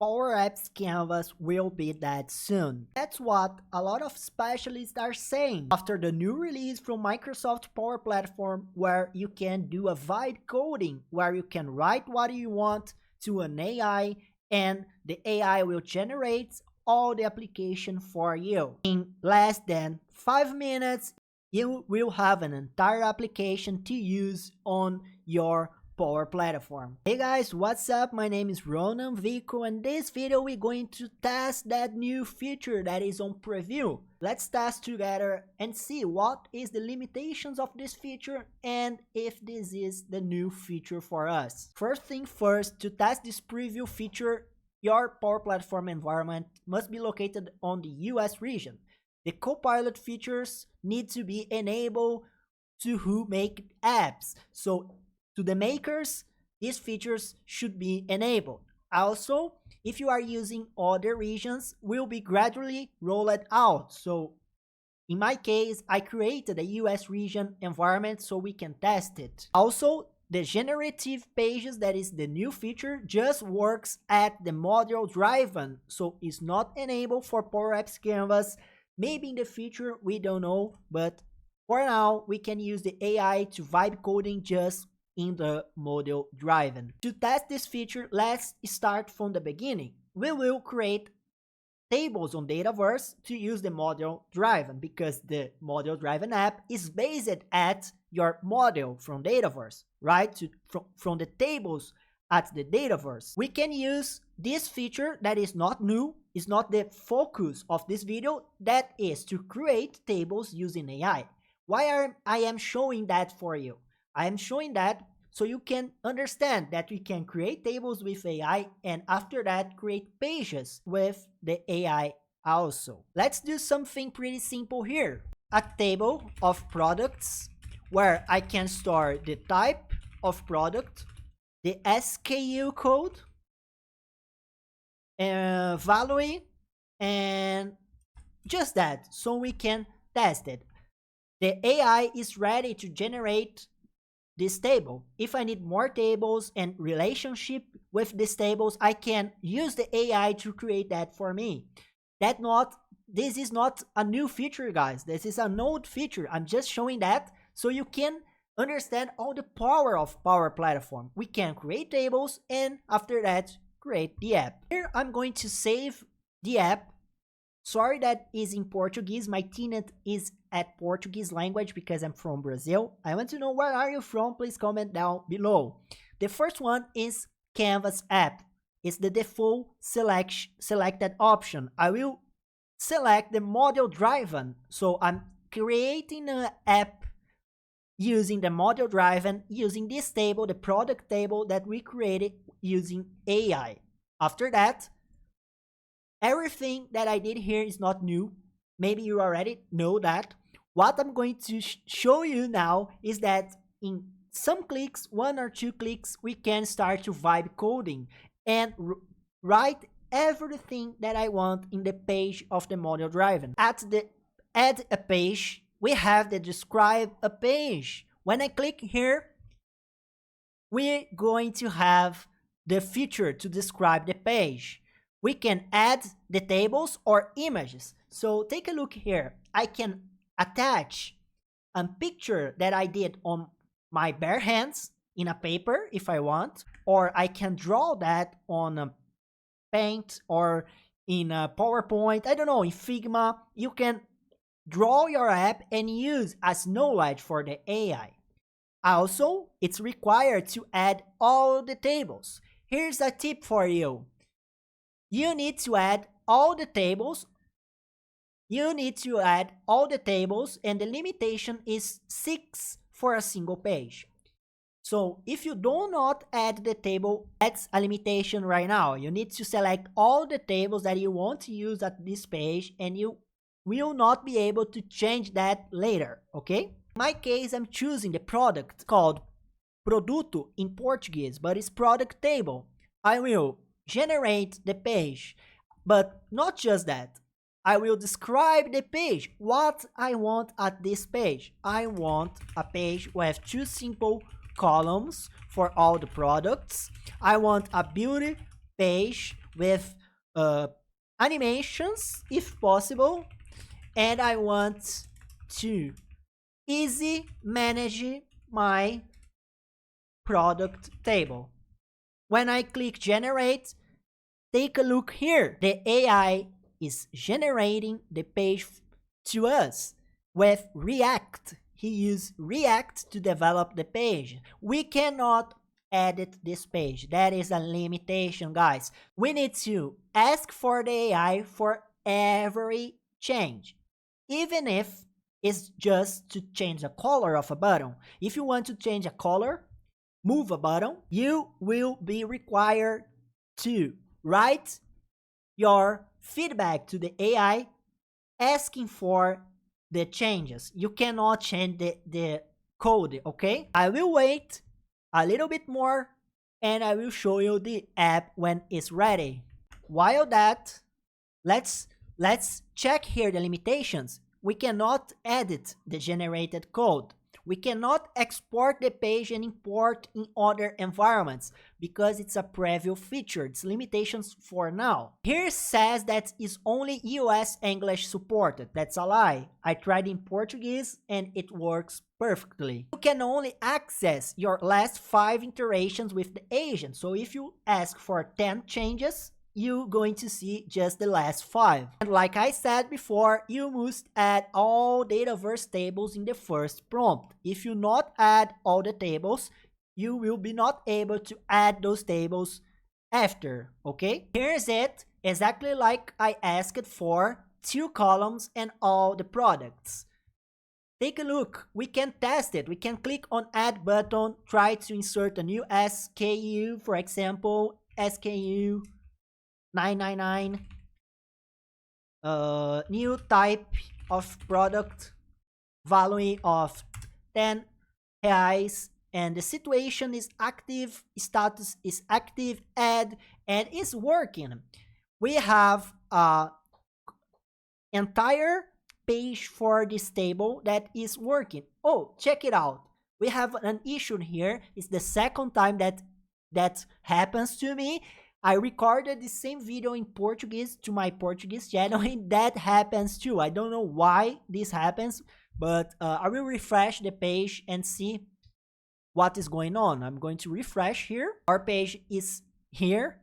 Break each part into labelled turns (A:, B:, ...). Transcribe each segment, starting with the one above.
A: Power Apps Canvas will be that soon. That's what a lot of specialists are saying. After the new release from Microsoft Power Platform, where you can do a vibe coding, where you can write what you want to an AI and the AI will generate all the application for you. In less than 5 minutes, you will have an entire application to use on your Power Platform. Hey guys, what's up? My name is Ronan Vico, and this video we're going to test that new feature that is on preview. Let's test together and see what is the limitations of this feature and if this is the new feature for us. First thing first, to test this preview feature, your Power Platform environment must be located on the US region. The Copilot features need to be enabled to who make apps. So to the makers, these features should be enabled. Also, if you are using other regions, will be gradually rolled out. So in my case, I created a US region environment so we can test it. Also, the Generative Pages, that is the new feature, just works at the module driven, so it's not enabled for Power Apps Canvas. Maybe in the future, we don't know, but for now, we can use the AI to vibe coding just in the module driven. To test this feature, let's start from the beginning. We will create tables on Dataverse to use the module driven, because the module driven app is based at your module from Dataverse, right? From the tables at the Dataverse. We can use this feature that is not new, is not the focus of this video, that is to create tables using AI. Why I am showing that for you? I am showing that so you can understand that we can create tables with AI and after that create pages with the AI also. Let's do something pretty simple here. A table of products where I can store the type of product, the SKU code, value, and just that, so we can test it. The AI is ready to generate this table. If I need more tables and relationship with these tables, I can use the AI to create that for me. This is not a new feature, guys. This is an old feature. I'm just showing that so you can understand all the power of Power Platform. We can create tables and after that create the app. Here I'm going to save the app. Sorry that is in Portuguese. My tenant is at Portuguese language because I'm from Brazil. I want to know, where are you from? Please comment down below. The first one is Canvas app. It's the default selected option. I will select the module driven. So I'm creating an app using the module driven, using this table, the product table that we created using AI. After that, everything that I did here is not new. Maybe you already know that. What I'm going to show you now is that in some clicks, 1 or 2 clicks, we can start to vibe coding and write everything that I want in the page of the module driven. At the add a page, we have the describe a page. When I click here, we're going to have the feature to describe the page. We can add the tables or images. So take a look here. I can attach a picture that I did on my bare hands in a paper if I want, or I can draw that on a paint or in a PowerPoint, I don't know, in Figma. You can draw your app and use as knowledge for the AI. Also, it's required to add all the tables. Here's a tip for you. You need to add all the tables. And the limitation is 6 for a single page. So if you do not add the table, that's a limitation right now. You need to select all the tables that you want to use at this page, and you will not be able to change that later, okay? In my case, I'm choosing the product called Produto in Portuguese, but it's product table. I will generate the page, but not just that. I will describe the page, what I want at this page. I want a page with 2 simple columns for all the products. I want a beauty page with animations if possible, and I want to easy manage my product table. When I click generate, take a look here. The AI is generating the page to us with React. He used React to develop the page. We cannot edit this page. That is a limitation, guys. We need to ask for the AI for every change, even if it's just to change the color of a button. If you want to change a color, move a button, you will be required to write your feedback to the AI asking for the changes. You cannot change the code, okay? I will wait a little bit more and I will show you the app when it's ready. While that, let's check here the limitations. We cannot edit the generated code. We cannot export the page and import in other environments because it's a preview feature. It's limitations for now. Here it says that it's only US English supported. That's a lie. I tried in Portuguese and it works perfectly. You can only access your last 5 iterations with the agent. So if you ask for 10 changes, you're going to see just the last 5. And like I said before, you must add all dataverse tables in the first prompt. If you not add all the tables, you will be not able to add those tables after, okay? Here's it, exactly like I asked for, 2 columns and all the products. Take a look, we can test it. We can click on add button, try to insert a new SKU, for example, SKU 999, new type of product, value of 10 reais, and the situation is active, status is active, add, and it's working. We have a entire page for this table that is working. Oh, check it out. We have an issue here. It's the second time that happens to me. I recorded the same video in Portuguese to my Portuguese channel and that happens too. I don't know why this happens, but I will refresh the page and see what is going on. I'm going to refresh here. Our page is here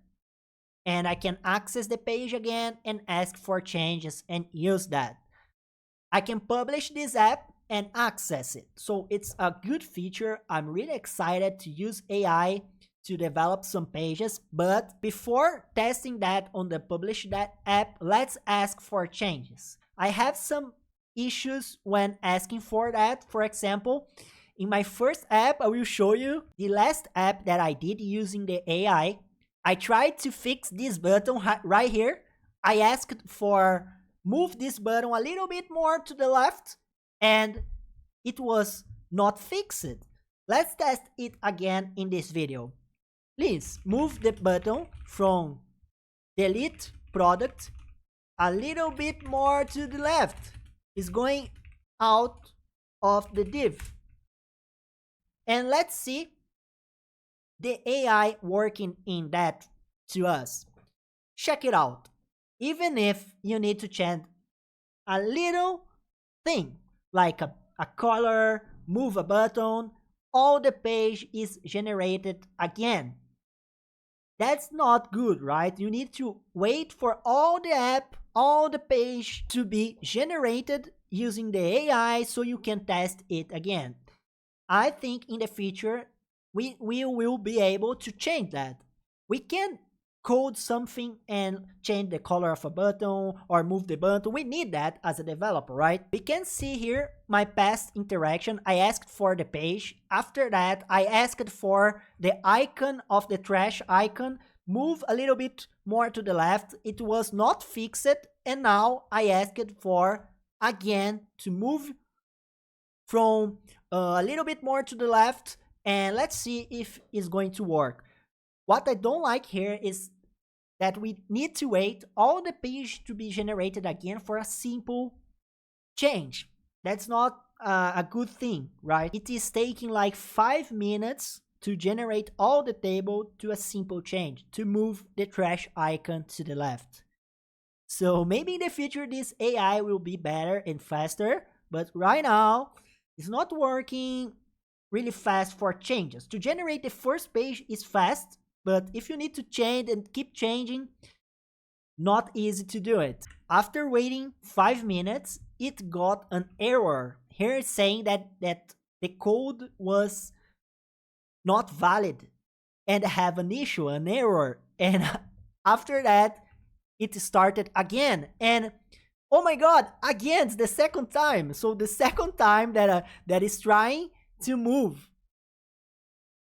A: and I can access the page again and ask for changes and use that. I can publish this app and access it. So it's a good feature. I'm really excited to use AI to develop some pages, but before testing that on the publish that app, let's ask for changes. I have some issues when asking for that. For example, in my first app, I will show you the last app that I did using the AI. I tried to fix this button right here. I asked for move this button a little bit more to the left and it was not fixed. Let's test it again in this video. Please move the button from delete product a little bit more to the left. It's going out of the div. And let's see the AI working in that to us. Check it out. Even if you need to change a little thing like a color, move a button, all the page is generated again. That's not good, right? You need to wait for all the app, all the page to be generated using the AI so you can test it again. I think in the future, we will be able to change that. We can code something and change the color of a button or move the button. We need that as a developer, right? We can see here my past interaction. I asked for the page. After that, I asked for the icon of the trash icon. Move a little bit more to the left. It was not fixed. And now I asked for again to move from a little bit more to the left. And let's see if it's going to work. What I don't like here is that we need to wait all the page to be generated again for a simple change. That's not a good thing, right? It is taking like 5 minutes to generate all the table to a simple change, to move the trash icon to the left. So maybe in the future this AI will be better and faster, but right now it's not working really fast for changes. To generate the first page is fast, but if you need to change and keep changing, not easy to do it. After waiting 5 minutes, it got an error. Here it's saying that the code was not valid and have an issue, an error. And after that, it started again. And oh my god, again, it's the second time. So the second time that is trying to move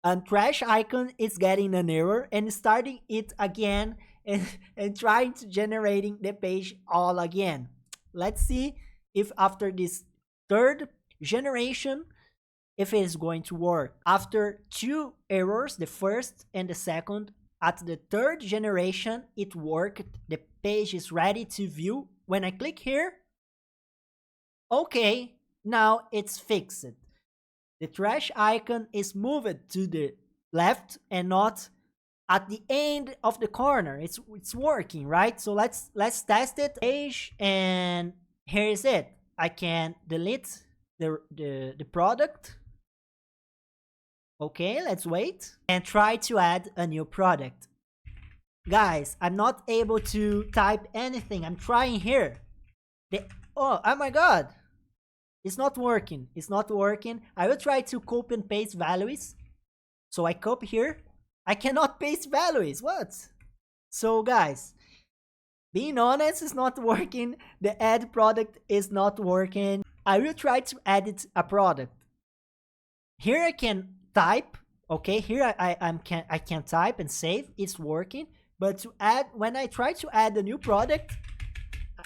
A: and trash icon is getting an error and starting it again and trying to generating the page all again. Let's see if after this third generation, if it is going to work. After 2 errors, the first and the second, at the third generation, it worked. The page is ready to view. When I click here, okay, now it's fixed. The trash icon is moved to the left and not at the end of the corner. It's working, right? So let's test it. Page, and here is it. I can delete the product. Okay, let's wait and try to add a new product. Guys, I'm not able to type anything. I'm trying here. Oh my god. It's not working. It's not working. I will try to copy and paste values. So I copy here. I cannot paste values. What? So guys, being honest, it's not working. The add product is not working. I will try to edit a product. Here I can type. Okay, here I can type and save. It's working. But to add, when I try to add a new product,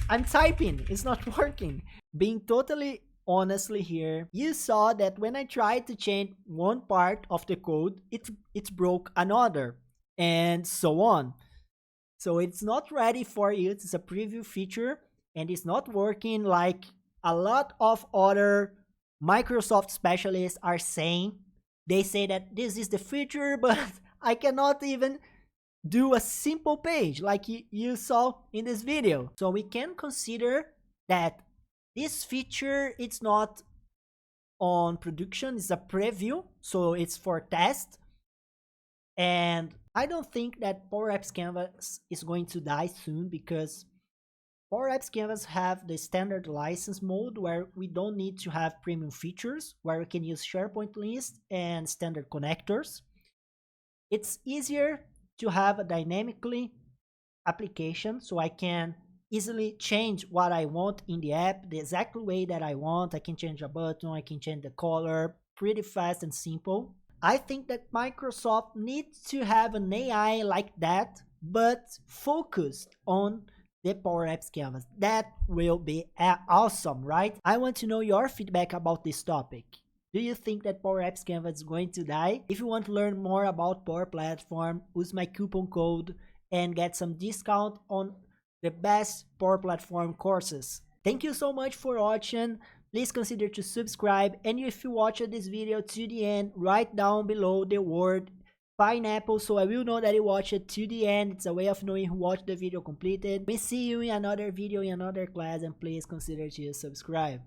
A: I'm typing. It's not working. Being totally honestly here, you saw that when I tried to change one part of the code, it broke another, and so on. So it's not ready for you. It's a preview feature, and it's not working like a lot of other Microsoft specialists are saying. They say that this is the feature, but I cannot even do a simple page like you saw in this video. So we can consider that this feature, it's not on production, it's a preview, so it's for test. And I don't think that Power Apps Canvas is going to die soon, because Power Apps Canvas have the standard license mode where we don't need to have premium features, where we can use SharePoint list and standard connectors. It's easier to have a dynamically application, so I can easily change what I want in the app the exact way that I want. I can change a button, I can change the color, pretty fast and simple. I think that Microsoft needs to have an AI like that, but focused on the Power Apps Canvas. That will be awesome, right? I want to know your feedback about this topic. Do you think that Power Apps Canvas is going to die? If you want to learn more about Power Platform, use my coupon code and get some discount on the best Power Platform courses. Thank you so much for watching. Please consider to subscribe, and if you watched this video to the end, write down below the word pineapple so I will know that you watched it to the end. It's a way of knowing who watched the video completed. We see you in another video in another class, and please consider to subscribe.